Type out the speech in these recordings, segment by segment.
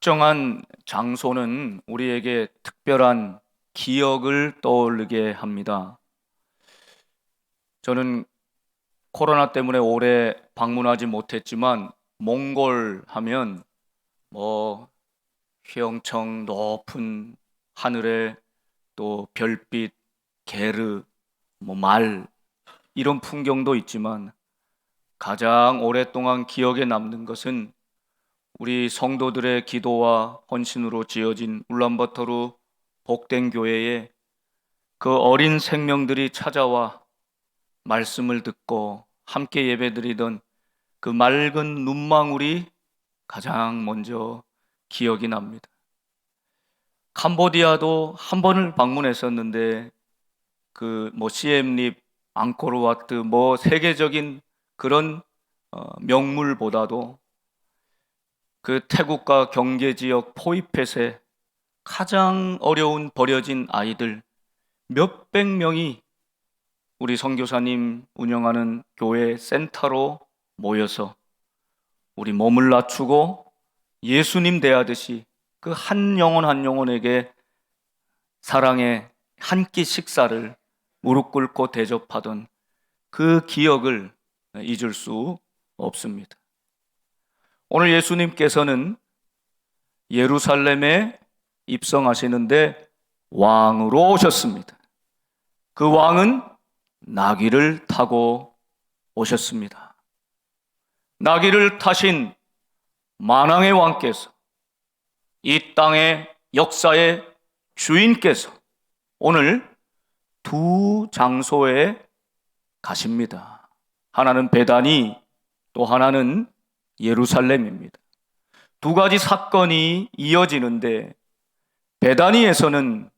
특정한 장소는 우리에게 특별한 기억을 떠올리게 합니다. 저는 코로나 때문에 올해 방문하지 못했지만 몽골 하면 뭐 휘영청 높은 하늘에 또 별빛, 게르, 말 이런 풍경도 있지만 가장 오랫동안 기억에 남는 것은 우리 성도들의 기도와 헌신으로 지어진 울란바토르 복된 교회에 그 어린 생명들이 찾아와 말씀을 듣고 함께 예배드리던 그 맑은 눈망울이 가장 먼저 기억이 납니다. 캄보디아도 한 번을 방문했었는데 시엠립, 앙코르와트 세계적인 그런 명물보다도 그 태국과 경계지역 포이펫에 가장 어려운 버려진 아이들 몇백 명이 우리 선교사님 운영하는 교회 센터로 모여서 우리 몸을 낮추고 예수님 대하듯이 그 한 영혼 한 영혼에게 사랑의 한 끼 식사를 무릎 꿇고 대접하던 그 기억을 잊을 수 없습니다. 오늘 예수님께서는 예루살렘에 입성하시는데 왕으로 오셨습니다. 그 왕은 나귀를 타고 오셨습니다. 나귀를 타신 만왕의 왕께서, 이 땅의 역사의 주인께서 오늘 두 장소에 가십니다. 하나는 베다니, 또 하나는 예루살렘입니다. 두 가지 사건이 이어지는데 베다니에서는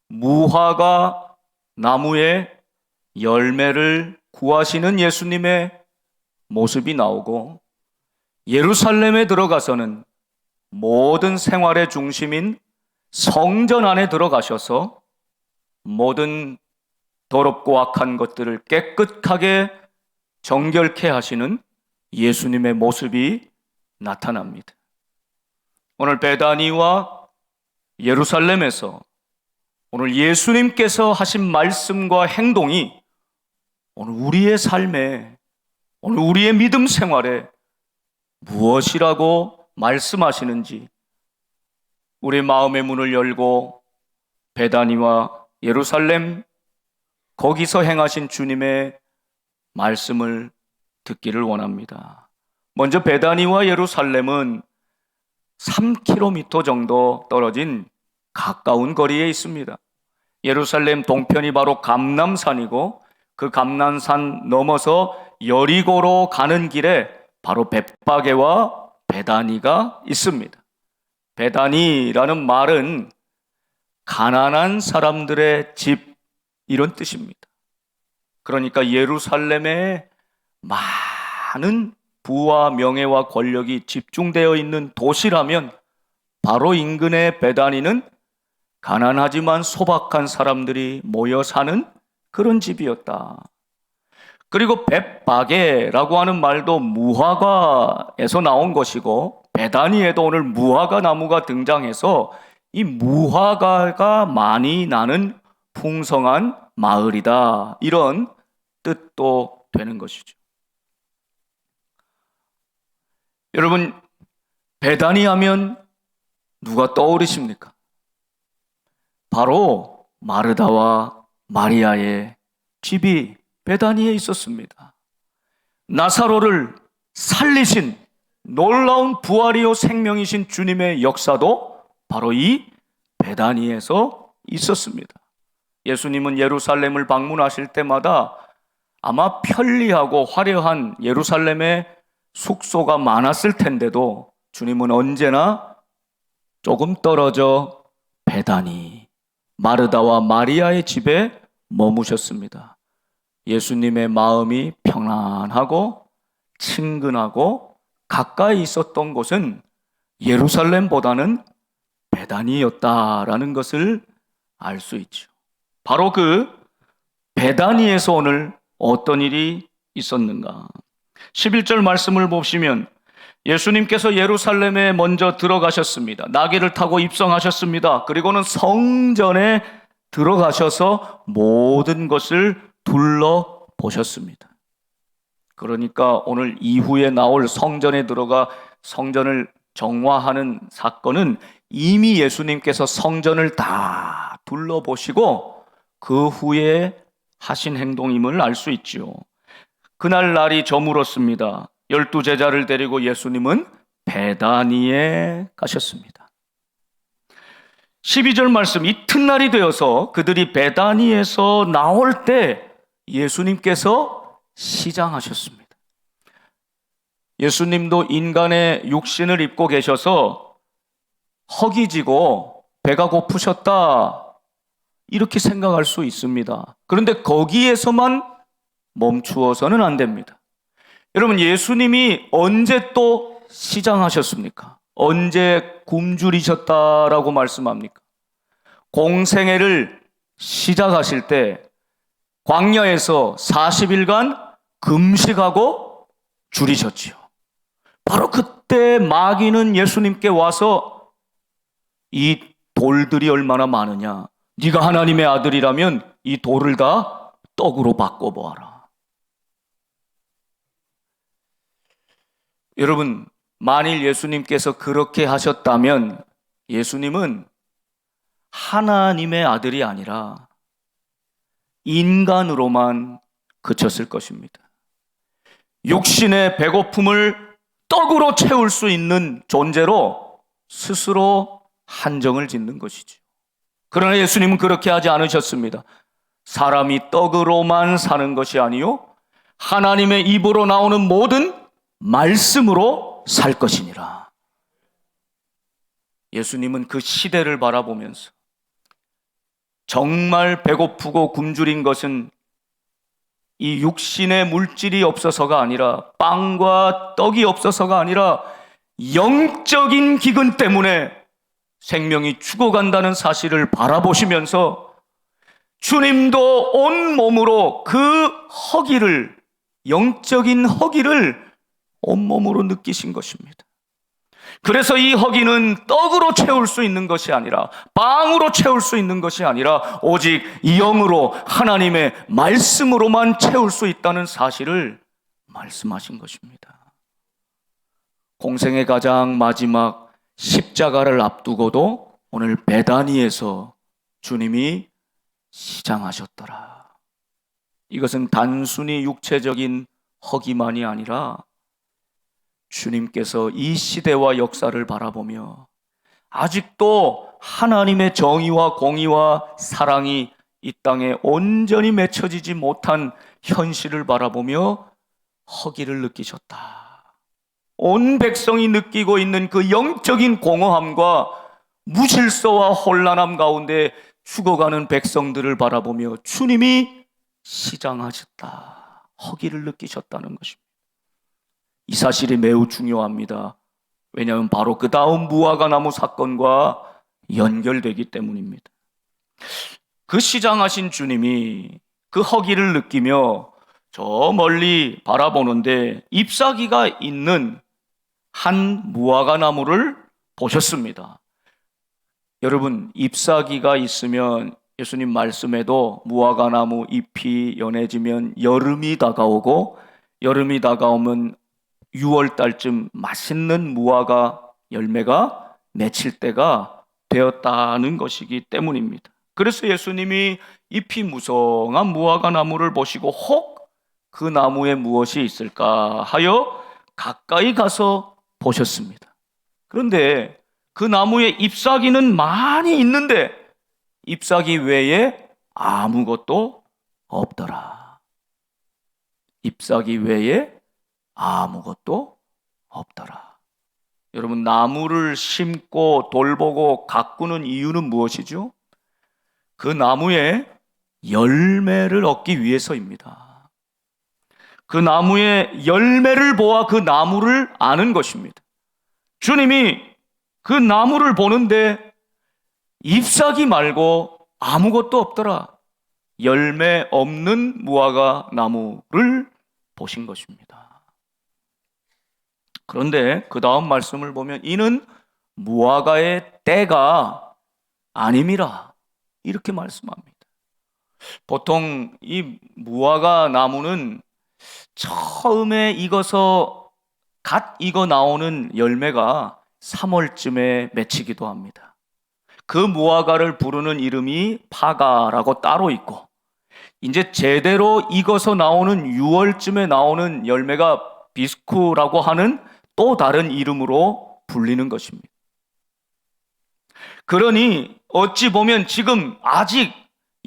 무화과 나무의 열매를 구하시는 예수님의 모습이 나오고, 예루살렘에 들어가서는 모든 생활의 중심인 성전 안에 들어가셔서 모든 더럽고 악한 것들을 깨끗하게 정결케 하시는 예수님의 모습이 나타납니다. 오늘 베다니와 예루살렘에서 오늘 예수님께서 하신 말씀과 행동이 오늘 우리의 삶에, 오늘 우리의 믿음 생활에 무엇이라고 말씀하시는지 우리 마음의 문을 열고 베다니와 예루살렘, 거기서 행하신 주님의 말씀을 듣기를 원합니다. 먼저 베다니와 예루살렘은 3km 정도 떨어진 가까운 거리에 있습니다. 예루살렘 동편이 바로 감람산이고, 그 감람산 넘어서 여리고로 가는 길에 바로 벳바게와 베다니가 있습니다. 베다니라는 말은 가난한 사람들의 집, 이런 뜻입니다. 그러니까 예루살렘에 많은 부와 명예와 권력이 집중되어 있는 도시라면 바로 인근의 베다니는 가난하지만 소박한 사람들이 모여 사는 그런 집이었다. 그리고 벳바게라고 하는 말도 무화과에서 나온 것이고, 베다니에도 오늘 무화과 나무가 등장해서 이 무화과가 많이 나는 풍성한 마을이다, 이런 뜻도 되는 것이죠. 여러분, 베다니 하면 누가 떠오르십니까? 바로 마르다와 마리아의 집이 베다니에 있었습니다. 나사로를 살리신 놀라운 부활이요 생명이신 주님의 역사도 바로 이 베다니에서 있었습니다. 예수님은 예루살렘을 방문하실 때마다 아마 편리하고 화려한 예루살렘의 숙소가 많았을 텐데도 주님은 언제나 조금 떨어져 베다니, 마르다와 마리아의 집에 머무셨습니다. 예수님의 마음이 평안하고 친근하고 가까이 있었던 곳은 예루살렘보다는 베다니였다라는 것을 알 수 있죠. 바로 그 베다니에서 오늘 어떤 일이 있었는가? 11절 말씀을 보시면 예수님께서 예루살렘에 먼저 들어가셨습니다. 나귀를 타고 입성하셨습니다. 그리고는 성전에 들어가셔서 모든 것을 둘러보셨습니다. 그러니까 오늘 이후에 나올 성전에 들어가 성전을 정화하는 사건은 이미 예수님께서 성전을 다 둘러보시고 그 후에 하신 행동임을 알 수 있죠. 그날 날이 저물었습니다. 12제자를 데리고 예수님은 베다니에 가셨습니다. 12절 말씀, 이튿날이 되어서 그들이 베다니에서 나올 때 예수님께서 시장하셨습니다. 예수님도 인간의 육신을 입고 계셔서 허기지고 배가 고프셨다 이렇게 생각할 수 있습니다. 그런데 거기에서만 멈추어서는 안 됩니다. 여러분, 예수님이 언제 또 시장하셨습니까? 언제 굶주리셨다라고 말씀합니까? 공생애를 시작하실 때 광야에서 40일간 금식하고 줄이셨지요. 바로 그때 마귀는 예수님께 와서 이 돌들이 얼마나 많으냐, 네가 하나님의 아들이라면 이 돌을 다 떡으로 바꿔보아라. 여러분, 만일 예수님께서 그렇게 하셨다면 예수님은 하나님의 아들이 아니라 인간으로만 그쳤을 것입니다. 육신의 배고픔을 떡으로 채울 수 있는 존재로 스스로 한정을 짓는 것이죠. 그러나 예수님은 그렇게 하지 않으셨습니다. 사람이 떡으로만 사는 것이 아니요 하나님의 입으로 나오는 모든 말씀으로 살 것이니라. 예수님은 그 시대를 바라보면서 정말 배고프고 굶주린 것은 이 육신의 물질이 없어서가 아니라, 빵과 떡이 없어서가 아니라 영적인 기근 때문에 생명이 죽어간다는 사실을 바라보시면서 주님도 온 몸으로 그 허기를, 영적인 허기를 온몸으로 느끼신 것입니다. 그래서 이 허기는 떡으로 채울 수 있는 것이 아니라, 빵으로 채울 수 있는 것이 아니라 오직 영으로 하나님의 말씀으로만 채울 수 있다는 사실을 말씀하신 것입니다. 공생의 가장 마지막 십자가를 앞두고도 오늘 베다니에서 주님이 시장하셨더라. 이것은 단순히 육체적인 허기만이 아니라 주님께서 이 시대와 역사를 바라보며 아직도 하나님의 정의와 공의와 사랑이 이 땅에 온전히 맺혀지지 못한 현실을 바라보며 허기를 느끼셨다. 온 백성이 느끼고 있는 그 영적인 공허함과 무질서와 혼란함 가운데 죽어가는 백성들을 바라보며 주님이 시장하셨다. 허기를 느끼셨다는 것입니다. 이 사실이 매우 중요합니다. 왜냐하면 바로 그 다음 무화과나무 사건과 연결되기 때문입니다. 그 시장하신 주님이 그 허기를 느끼며 저 멀리 바라보는데 잎사귀가 있는 한 무화과나무를 보셨습니다. 여러분, 잎사귀가 있으면 예수님 말씀에도 무화과나무 잎이 연해지면 여름이 다가오고, 여름이 다가오면 6월 달쯤 맛있는 무화과 열매가 맺힐 때가 되었다는 것이기 때문입니다. 그래서 예수님이 잎이 무성한 무화과 나무를 보시고 혹 그 나무에 무엇이 있을까 하여 가까이 가서 보셨습니다. 그런데 그 나무에 잎사귀는 많이 있는데 잎사귀 외에 아무것도 없더라. 잎사귀 외에 아무것도 없더라. 여러분, 나무를 심고 돌보고 가꾸는 이유는 무엇이죠? 그 나무에 열매를 얻기 위해서입니다. 그 나무의 열매를 보아 그 나무를 아는 것입니다. 주님이 그 나무를 보는데 잎사귀 말고 아무것도 없더라. 열매 없는 무화과 나무를 보신 것입니다. 그런데 그 다음 말씀을 보면 이는 무화과의 때가 아님이라 이렇게 말씀합니다. 보통 이 무화과 나무는 처음에 익어서 갓 익어 나오는 열매가 3월쯤에 맺히기도 합니다. 그 무화과를 부르는 이름이 파가라고 따로 있고, 이제 제대로 익어서 나오는 6월쯤에 나오는 열매가 비스쿠라고 하는 또 다른 이름으로 불리는 것입니다. 그러니 어찌 보면 지금 아직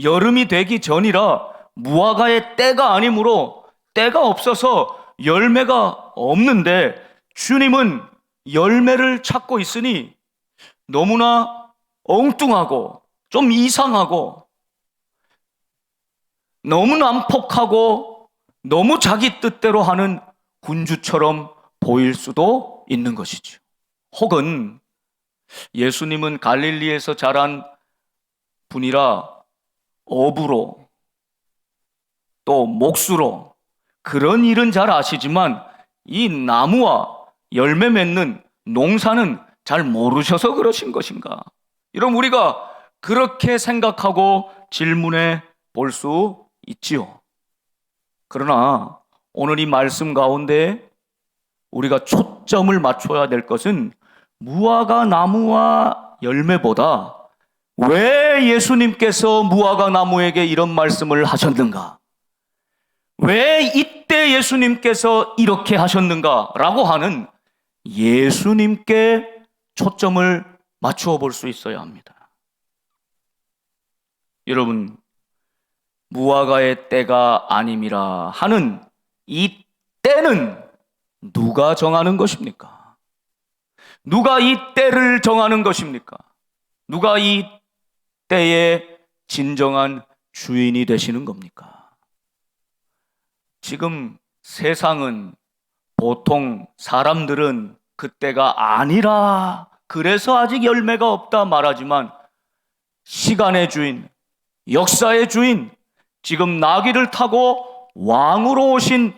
여름이 되기 전이라 무화과의 때가 아니므로, 때가 없어서 열매가 없는데 주님은 열매를 찾고 있으니 너무나 엉뚱하고 좀 이상하고 너무 난폭하고 너무 자기 뜻대로 하는 군주처럼 보일 수도 있는 것이죠. 혹은 예수님은 갈릴리에서 자란 분이라 어부로 또 목수로 그런 일은 잘 아시지만 이 나무와 열매 맺는 농사는 잘 모르셔서 그러신 것인가? 이런 우리가 그렇게 생각하고 질문해 볼 수 있지요. 그러나 오늘 이 말씀 가운데 우리가 초점을 맞춰야 될 것은 무화과 나무와 열매보다 왜 예수님께서 무화과 나무에게 이런 말씀을 하셨는가? 왜 이때 예수님께서 이렇게 하셨는가? 라고 하는 예수님께 초점을 맞추어 볼 수 있어야 합니다. 여러분, 무화과의 때가 아님이라 하는 이 때는 누가 정하는 것입니까? 누가 이 때를 정하는 것입니까? 누가 이 때의 진정한 주인이 되시는 겁니까? 지금 세상은, 보통 사람들은 그때가 아니라 그래서 아직 열매가 없다 말하지만 시간의 주인, 역사의 주인, 지금 나귀를 타고 왕으로 오신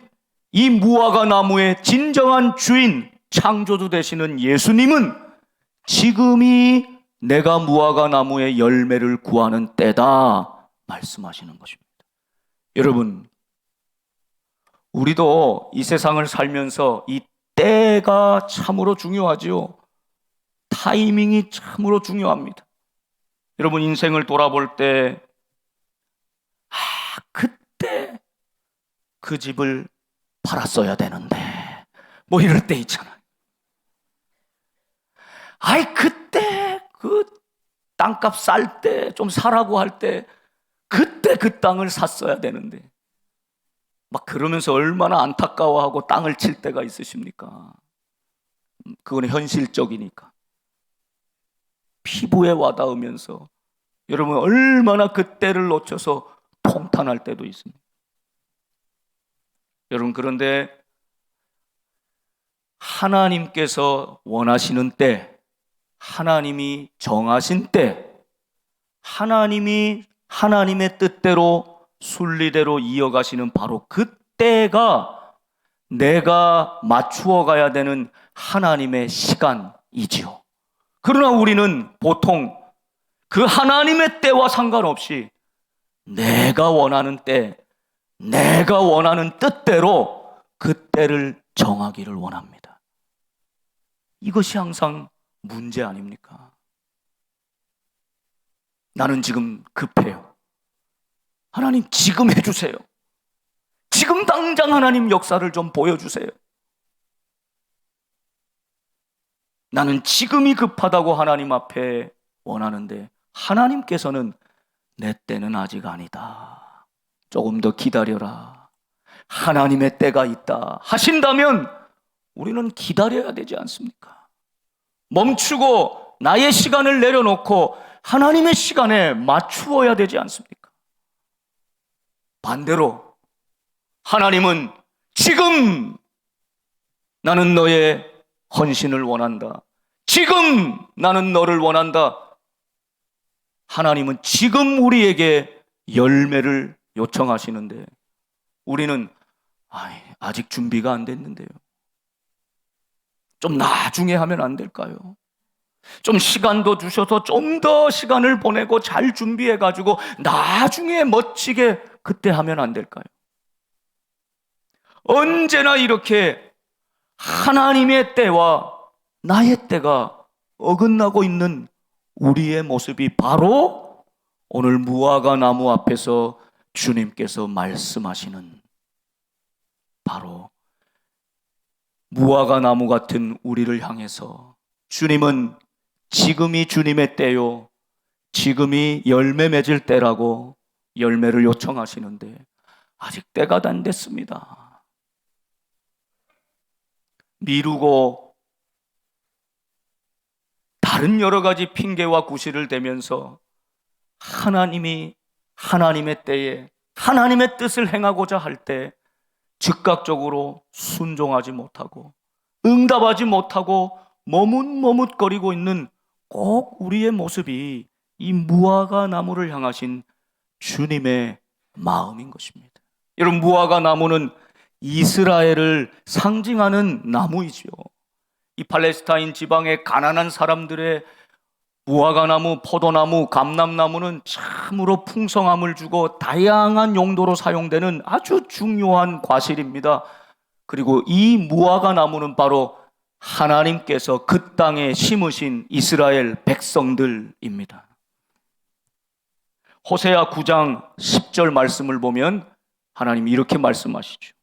이 무화과 나무의 진정한 주인, 창조주 되시는 예수님은 지금이 내가 무화과 나무의 열매를 구하는 때다 말씀하시는 것입니다. 여러분, 우리도 이 세상을 살면서 이 때가 참으로 중요하지요. 타이밍이 참으로 중요합니다. 여러분, 인생을 돌아볼 때 그때 그 집을 팔았어야 되는데 뭐 이럴 때 있잖아요. 그때 그 땅값 쌀 때 좀 사라고 할 때 그때 그 땅을 샀어야 되는데, 막 그러면서 얼마나 안타까워하고 땅을 칠 때가 있으십니까? 그건 현실적이니까. 피부에 와닿으면서 여러분 얼마나 그때를 놓쳐서 통탄할 때도 있습니다. 여러분, 그런데 하나님께서 원하시는 때, 하나님이 정하신 때, 하나님이 하나님의 뜻대로 순리대로 이어가시는 바로 그때가 내가 맞추어 가야 되는 하나님의 시간이지요. 그러나 우리는 보통 그 하나님의 때와 상관없이 내가 원하는 때, 내가 원하는 뜻대로 그 때를 정하기를 원합니다. 이것이 항상 문제 아닙니까? 나는 지금 급해요. 하나님 지금 해주세요. 지금 당장 하나님 역사를 좀 보여주세요. 나는 지금이 급하다고 하나님 앞에 원하는데 하나님께서는 내 때는 아직 아니다. 조금 더 기다려라. 하나님의 때가 있다 하신다면 우리는 기다려야 되지 않습니까? 멈추고 나의 시간을 내려놓고 하나님의 시간에 맞추어야 되지 않습니까? 반대로 하나님은 지금 나는 너의 헌신을 원한다. 지금 나는 너를 원한다. 하나님은 지금 우리에게 열매를 요청하시는데 우리는 아직 준비가 안 됐는데요. 좀 나중에 하면 안 될까요? 좀 시간도 주셔서 좀 더 시간을 보내고 잘 준비해가지고 나중에 멋지게 그때 하면 안 될까요? 언제나 이렇게 하나님의 때와 나의 때가 어긋나고 있는 우리의 모습이 바로 오늘 무화과 나무 앞에서 주님께서 말씀하시는 바로 무화과 나무 같은 우리를 향해서 주님은 지금이 주님의 때요, 지금이 열매 맺을 때라고 열매를 요청하시는데 아직 때가 안 됐습니다. 미루고 다른 여러 가지 핑계와 구실을 대면서 하나님이 하나님의 때에 하나님의 뜻을 행하고자 할 때 즉각적으로 순종하지 못하고 응답하지 못하고 머뭇머뭇거리고 있는 꼭 우리의 모습이 이 무화과 나무를 향하신 주님의 마음인 것입니다. 여러분, 무화과 나무는 이스라엘을 상징하는 나무이죠. 이 팔레스타인 지방의 가난한 사람들의 무화과나무, 포도나무, 감람나무는 참으로 풍성함을 주고 다양한 용도로 사용되는 아주 중요한 과실입니다. 그리고 이 무화과나무는 바로 하나님께서 그 땅에 심으신 이스라엘 백성들입니다. 호세아 9장 10절 말씀을 보면 하나님이 이렇게 말씀하시죠.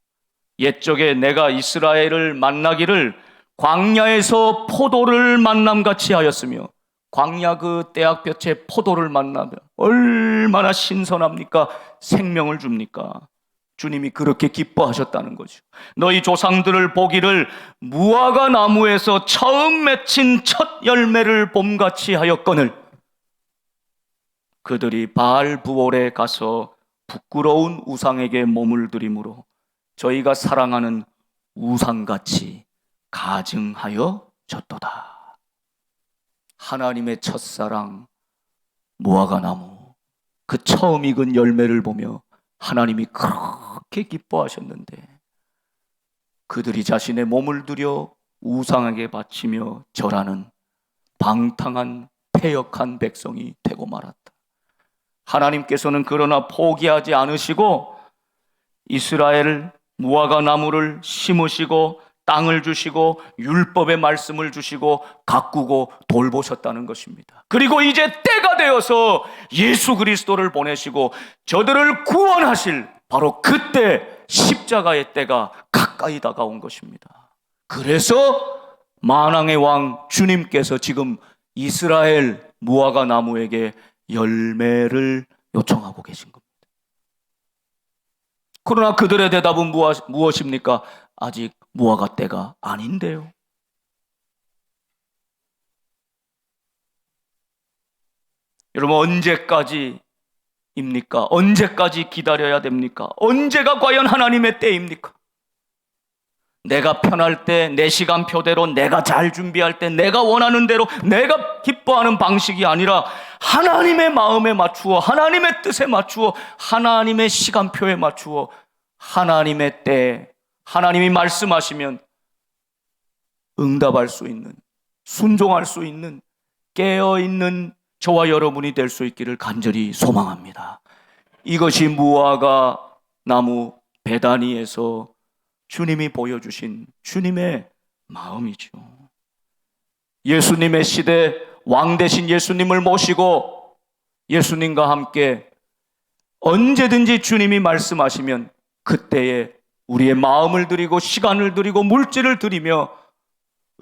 옛적에 내가 이스라엘을 만나기를 광야에서 포도를 만남같이 하였으며, 광야 그 떼약볕에 포도를 만나면 얼마나 신선합니까? 생명을 줍니까? 주님이 그렇게 기뻐하셨다는 거죠. 너희 조상들을 보기를 무화과 나무에서 처음 맺힌 첫 열매를 봄같이 하였거늘 그들이 바알 부올에 가서 부끄러운 우상에게 몸을 들이므로 저희가 사랑하는 우상같이 가증하여 졌도다. 하나님의 첫사랑 무화과 나무, 그 처음 익은 열매를 보며 하나님이 그렇게 기뻐하셨는데 그들이 자신의 몸을 들여 우상에게 바치며 절하는 방탕한 패역한 백성이 되고 말았다. 하나님께서는 그러나 포기하지 않으시고 이스라엘 무화과 나무를 심으시고 땅을 주시고 율법의 말씀을 주시고 가꾸고 돌보셨다는 것입니다. 그리고 이제 때가 되어서 예수 그리스도를 보내시고 저들을 구원하실 바로 그때 십자가의 때가 가까이 다가온 것입니다. 그래서 만왕의 왕 주님께서 지금 이스라엘 무화과 나무에게 열매를 요청하고 계신 겁니다. 그러나 그들의 대답은 무엇입니까? 아직 무화과 때가 아닌데요. 여러분, 언제까지입니까? 언제까지 기다려야 됩니까? 언제가 과연 하나님의 때입니까? 내가 편할 때, 내 시간표대로, 내가 잘 준비할 때, 내가 원하는 대로, 내가 기뻐하는 방식이 아니라 하나님의 마음에 맞추어, 하나님의 뜻에 맞추어, 하나님의 시간표에 맞추어, 하나님의 때, 하나님이 말씀하시면 응답할 수 있는, 순종할 수 있는, 깨어있는 저와 여러분이 될 수 있기를 간절히 소망합니다. 이것이 무화과 나무 베다니에서 주님이 보여주신 주님의 마음이죠. 예수님의 시대 왕 대신 예수님을 모시고 예수님과 함께 언제든지 주님이 말씀하시면 그때에 우리의 마음을 드리고 시간을 드리고 물질을 드리며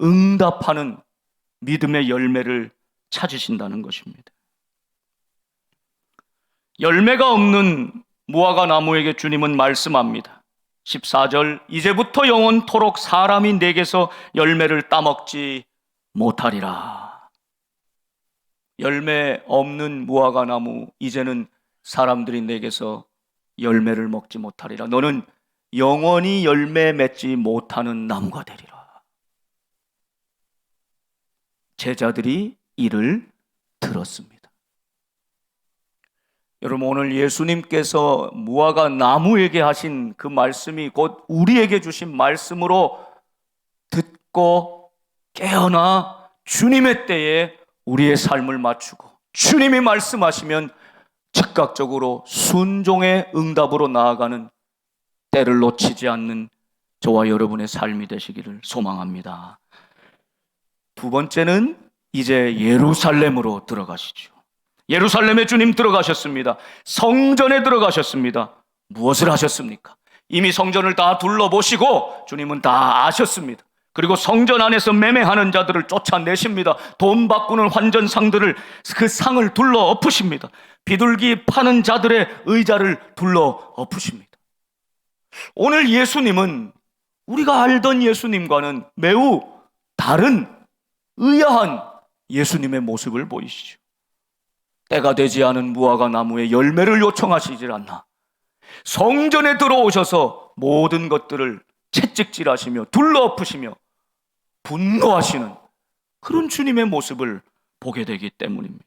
응답하는 믿음의 열매를 찾으신다는 것입니다. 열매가 없는 무화과 나무에게 주님은 말씀합니다. 14절, 이제부터 영원토록 사람이 내게서 열매를 따먹지 못하리라. 열매 없는 무화과 나무, 이제는 사람들이 내게서 열매를 먹지 못하리라. 너는 영원히 열매 맺지 못하는 나무가 되리라. 제자들이 이를 들었습니다. 여러분, 오늘 예수님께서 무화과 나무에게 하신 그 말씀이 곧 우리에게 주신 말씀으로 듣고 깨어나 주님의 때에 우리의 삶을 맞추고 주님이 말씀하시면 즉각적으로 순종의 응답으로 나아가는, 때를 놓치지 않는 저와 여러분의 삶이 되시기를 소망합니다. 두 번째는 이제 예루살렘으로 들어가시죠. 예루살렘에 주님 들어가셨습니다. 성전에 들어가셨습니다. 무엇을 하셨습니까? 이미 성전을 다 둘러보시고 주님은 다 아셨습니다. 그리고 성전 안에서 매매하는 자들을 쫓아내십니다. 돈 바꾸는 환전상들을, 그 상을 둘러 엎으십니다. 비둘기 파는 자들의 의자를 둘러 엎으십니다. 오늘 예수님은 우리가 알던 예수님과는 매우 다른 의아한 예수님의 모습을 보이시죠. 때가 되지 않은 무화과 나무에 열매를 요청하시질 않나, 성전에 들어오셔서 모든 것들을 채찍질하시며 둘러엎으시며 분노하시는 그런 주님의 모습을 보게 되기 때문입니다.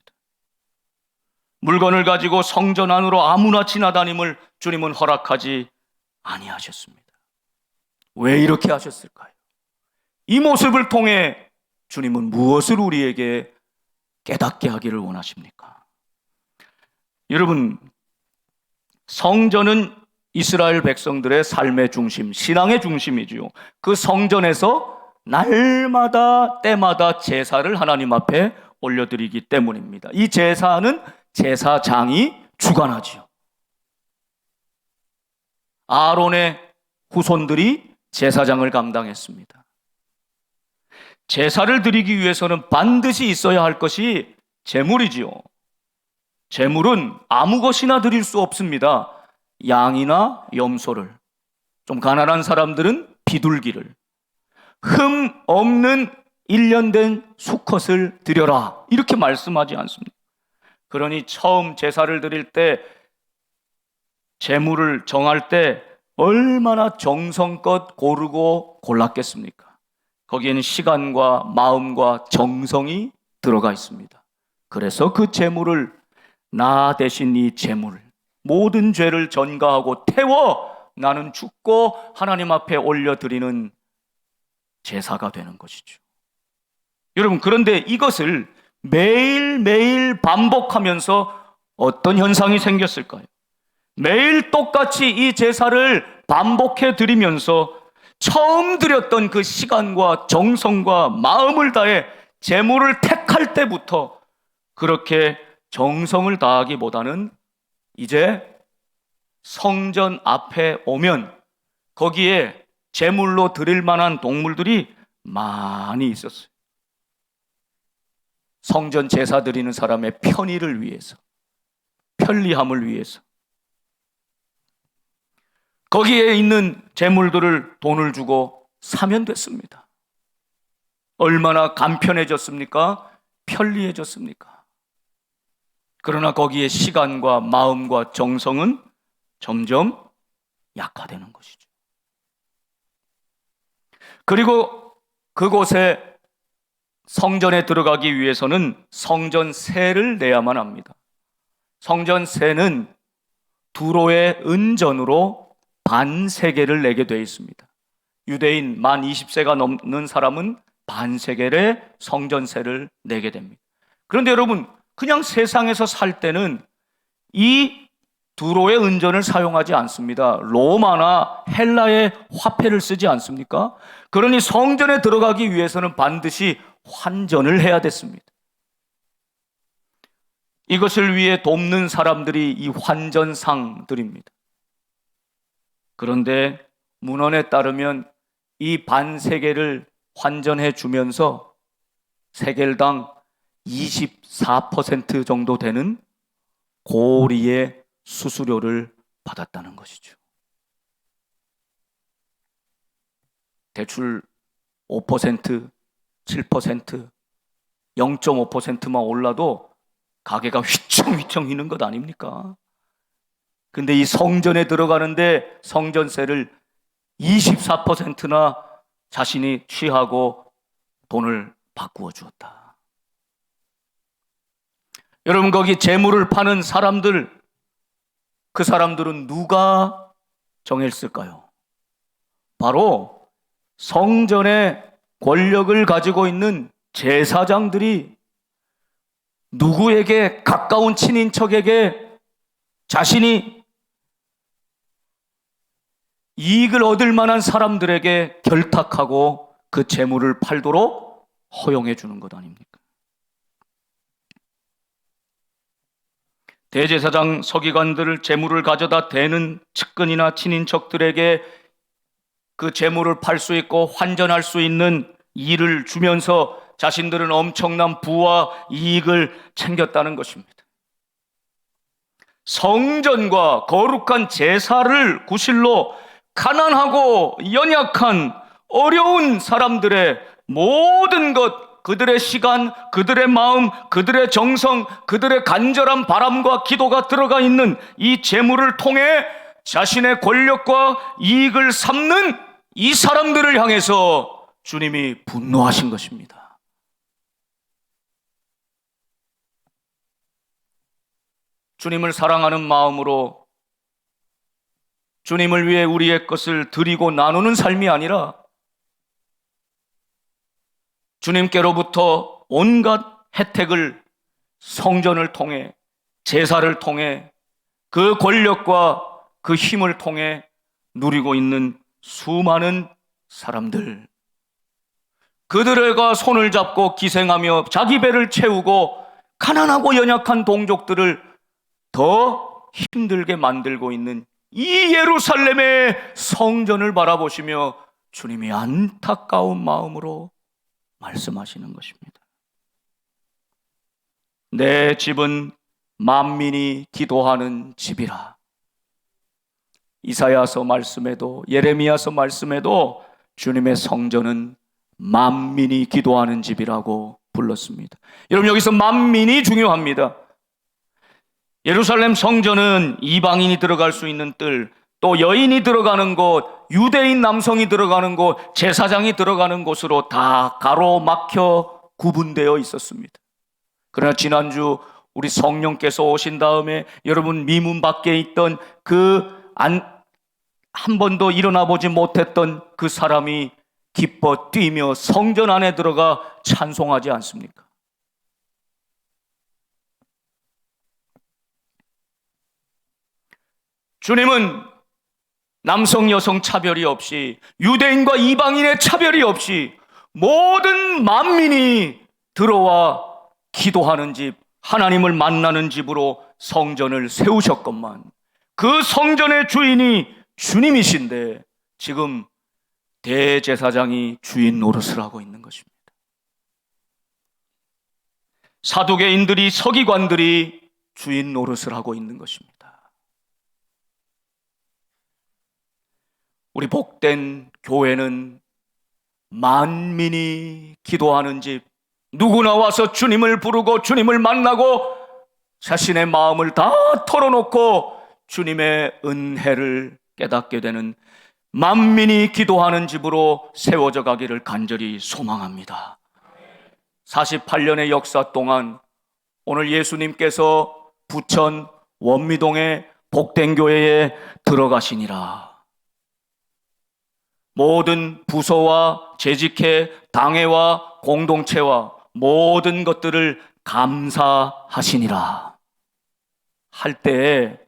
물건을 가지고 성전 안으로 아무나 지나다님을 주님은 허락하지 아니하셨습니다. 왜 이렇게 하셨을까요? 이 모습을 통해 주님은 무엇을 우리에게 깨닫게 하기를 원하십니까? 여러분, 성전은 이스라엘 백성들의 삶의 중심, 신앙의 중심이지요. 그 성전에서 날마다 때마다 제사를 하나님 앞에 올려드리기 때문입니다. 이 제사는 제사장이 주관하지요. 아론의 후손들이 제사장을 감당했습니다. 제사를 드리기 위해서는 반드시 있어야 할 것이 제물이지요. 제물은 아무 것이나 드릴 수 없습니다. 양이나 염소를, 좀 가난한 사람들은 비둘기를, 흠 없는 1년 된 수컷을 드려라, 이렇게 말씀하지 않습니다. 그러니 처음 제사를 드릴 때, 제물을 정할 때 얼마나 정성껏 고르고 골랐겠습니까? 거기에는 시간과 마음과 정성이 들어가 있습니다. 그래서 그 제물을, 나 대신 이 제물, 모든 죄를 전가하고 태워 나는 죽고 하나님 앞에 올려드리는 제사가 되는 것이죠. 여러분, 그런데 이것을 매일매일 반복하면서 어떤 현상이 생겼을까요? 매일 똑같이 이 제사를 반복해 드리면서 처음 드렸던 그 시간과 정성과 마음을 다해 제물을 택할 때부터 그렇게 정성을 다하기보다는 이제 성전 앞에 오면 거기에 제물로 드릴 만한 동물들이 많이 있었어요. 성전 제사 드리는 사람의 편의를 위해서, 편리함을 위해서 거기에 있는 제물들을 돈을 주고 사면 됐습니다. 얼마나 간편해졌습니까? 편리해졌습니까? 그러나 거기에 시간과 마음과 정성은 점점 약화되는 것이죠. 그리고 그곳에 성전에 들어가기 위해서는 성전세를 내야만 합니다. 성전세는 두로의 은전으로 반세겔을 내게 되어 있습니다. 유대인 만 20세가 넘는 사람은 반세겔의 성전세를 내게 됩니다. 그런데 여러분, 그냥 세상에서 살 때는 이 두로의 은전을 사용하지 않습니다. 로마나 헬라의 화폐를 쓰지 않습니까? 그러니 성전에 들어가기 위해서는 반드시 환전을 해야 됐습니다. 이것을 위해 돕는 사람들이 이 환전상들입니다. 그런데 문헌에 따르면 이 반세겔을 환전해 주면서 세겔당 24% 정도 되는 고리의 수수료를 받았다는 것이죠. 대출 5%, 7%, 0.5%만 올라도 가게가 휘청휘청 휘는 것 아닙니까? 근데 이 성전에 들어가는데 성전세를 24%나 자신이 취하고 돈을 바꾸어 주었다. 여러분, 거기 재물을 파는 사람들, 그 사람들은 누가 정했을까요? 바로 성전의 권력을 가지고 있는 제사장들이 누구에게, 가까운 친인척에게 자신이 이익을 얻을 만한 사람들에게 결탁하고 그 재물을 팔도록 허용해 주는 것 아닙니까? 대제사장 서기관들을 재물을 가져다 대는 측근이나 친인척들에게 그 재물을 팔 수 있고 환전할 수 있는 일을 주면서 자신들은 엄청난 부와 이익을 챙겼다는 것입니다. 성전과 거룩한 제사를 구실로 가난하고 연약한 어려운 사람들의 모든 것, 그들의 시간, 그들의 마음, 그들의 정성, 그들의 간절한 바람과 기도가 들어가 있는 이 재물을 통해 자신의 권력과 이익을 삼는 이 사람들을 향해서 주님이 분노하신 것입니다. 주님을 사랑하는 마음으로 주님을 위해 우리의 것을 드리고 나누는 삶이 아니라 주님께로부터 온갖 혜택을 성전을 통해, 제사를 통해, 그 권력과 그 힘을 통해 누리고 있는 수많은 사람들, 그들과 손을 잡고 기생하며 자기 배를 채우고 가난하고 연약한 동족들을 더 힘들게 만들고 있는 이 예루살렘의 성전을 바라보시며 주님이 안타까운 마음으로 말씀하시는 것입니다. 내 집은 만민이 기도하는 집이라. 이사야서 말씀에도, 예레미야서 말씀에도 주님의 성전은 만민이 기도하는 집이라고 불렀습니다. 여러분, 여기서 만민이 중요합니다. 예루살렘 성전은 이방인이 들어갈 수 있는 뜰, 또 여인이 들어가는 곳, 유대인 남성이 들어가는 곳, 제사장이 들어가는 곳으로 다 가로막혀 구분되어 있었습니다. 그러나 지난주 우리 성령께서 오신 다음에 여러분 미문 밖에 있던 한 번도 일어나 보지 못했던 그 사람이 기뻐 뛰며 성전 안에 들어가 찬송하지 않습니까? 주님은 남성 여성 차별이 없이, 유대인과 이방인의 차별이 없이 모든 만민이 들어와 기도하는 집, 하나님을 만나는 집으로 성전을 세우셨건만 그 성전의 주인이 주님이신데 지금 대제사장이 주인 노릇을 하고 있는 것입니다. 사두개인들이, 서기관들이 주인 노릇을 하고 있는 것입니다. 우리 복된 교회는 만민이 기도하는 집, 누구나 와서 주님을 부르고 주님을 만나고 자신의 마음을 다 털어놓고 주님의 은혜를 깨닫게 되는 만민이 기도하는 집으로 세워져 가기를 간절히 소망합니다. 48년의 역사 동안 오늘 예수님께서 부천 원미동의 복된 교회에 들어가시니라. 모든 부서와 재직회, 당회와 공동체와 모든 것들을 감사하시니라 할 때에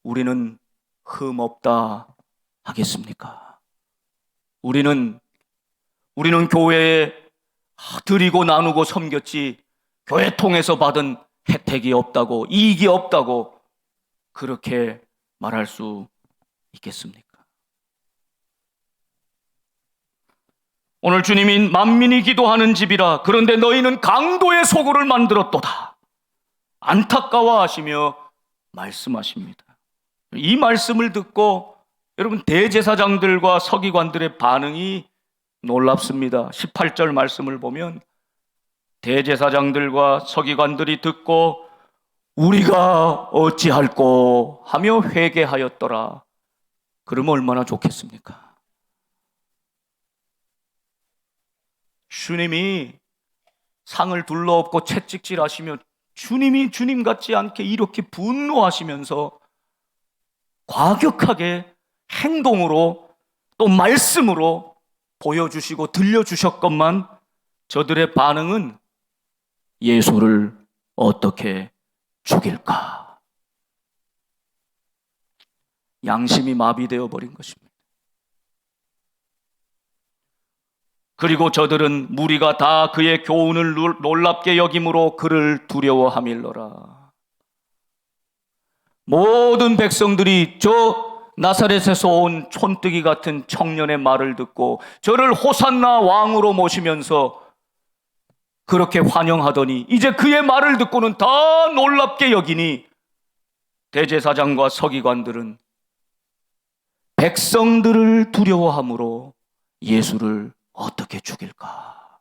우리는 흠없다 하겠습니까? 우리는 교회에 드리고 나누고 섬겼지 교회 통해서 받은 혜택이 없다고, 이익이 없다고 그렇게 말할 수 있겠습니까? 오늘 주님이 만민이 기도하는 집이라. 그런데 너희는 강도의 소굴을 만들었도다. 안타까워하시며 말씀하십니다. 이 말씀을 듣고 여러분 대제사장들과 서기관들의 반응이 놀랍습니다. 18절 말씀을 보면 대제사장들과 서기관들이 듣고 우리가 어찌할꼬 하며 회개하였더라. 그러면 얼마나 좋겠습니까? 주님이 상을 둘러엎고 채찍질하시며 주님이 주님 같지 않게 이렇게 분노하시면서 과격하게 행동으로 또 말씀으로 보여주시고 들려주셨건만 저들의 반응은 예수를 어떻게 죽일까? 양심이 마비되어 버린 것입니다. 그리고 저들은 무리가 다 그의 교훈을 놀랍게 여김으로 그를 두려워함일러라. 모든 백성들이 저 나사렛에서 온 촌뜨기 같은 청년의 말을 듣고 저를 호산나 왕으로 모시면서 그렇게 환영하더니 이제 그의 말을 듣고는 다 놀랍게 여기니 대제사장과 서기관들은 백성들을 두려워함으로 예수를 어떻게 죽일까?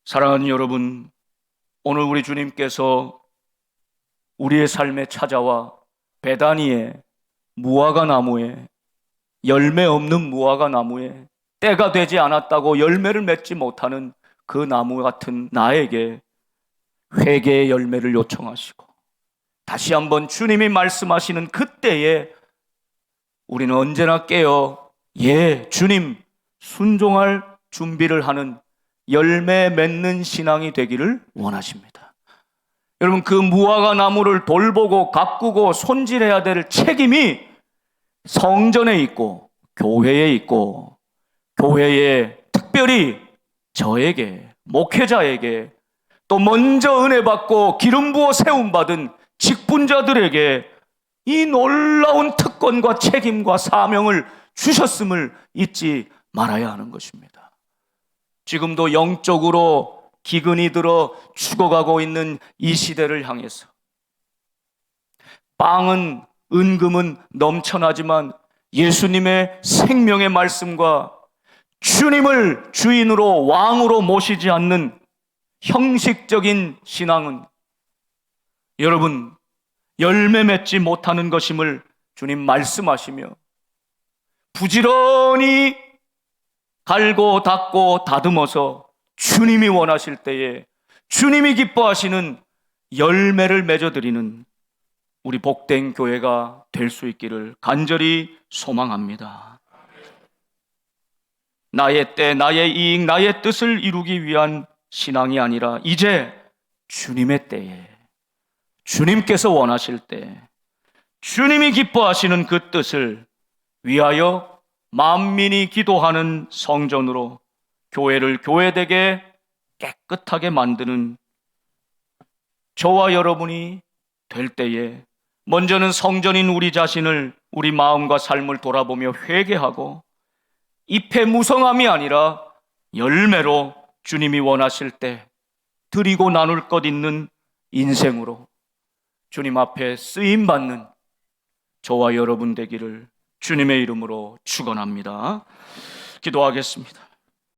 사랑하는 여러분, 오늘 우리 주님께서 우리의 삶에 찾아와 베다니에 무화과 나무에 열매 없는 무화과 나무에 때가 되지 않았다고 열매를 맺지 못하는 그 나무 같은 나에게 회개의 열매를 요청하시고 다시 한번 주님이 말씀하시는 그때에 우리는 언제나 깨어 주님 순종할 준비를 하는 열매 맺는 신앙이 되기를 원하십니다. 여러분, 그 무화과 나무를 돌보고 가꾸고 손질해야 될 책임이 성전에 있고 교회에 있고 교회에 특별히 저에게 목회자에게 또 먼저 은혜 받고 기름 부어 세움 받은 직분자들에게 이 놀라운 특권과 책임과 사명을 주셨음을 잊지 말아야 하는 것입니다. 지금도 영적으로 기근이 들어 죽어가고 있는 이 시대를 향해서 빵은 은금은 넘쳐나지만 예수님의 생명의 말씀과 주님을 주인으로 왕으로 모시지 않는 형식적인 신앙은 여러분 열매 맺지 못하는 것임을 주님 말씀하시며 부지런히 갈고 닦고 다듬어서 주님이 원하실 때에 주님이 기뻐하시는 열매를 맺어드리는 우리 복된 교회가 될 수 있기를 간절히 소망합니다. 나의 때, 나의 이익, 나의 뜻을 이루기 위한 신앙이 아니라 이제 주님의 때에 주님께서 원하실 때 주님이 기뻐하시는 그 뜻을 위하여 만민이 기도하는 성전으로 교회를 교회되게 깨끗하게 만드는 저와 여러분이 될 때에 먼저는 성전인 우리 자신을 우리 마음과 삶을 돌아보며 회개하고 잎의 무성함이 아니라 열매로 주님이 원하실 때 드리고 나눌 것 있는 인생으로 주님 앞에 쓰임받는 저와 여러분 되기를 주님의 이름으로 축원합니다. 기도하겠습니다.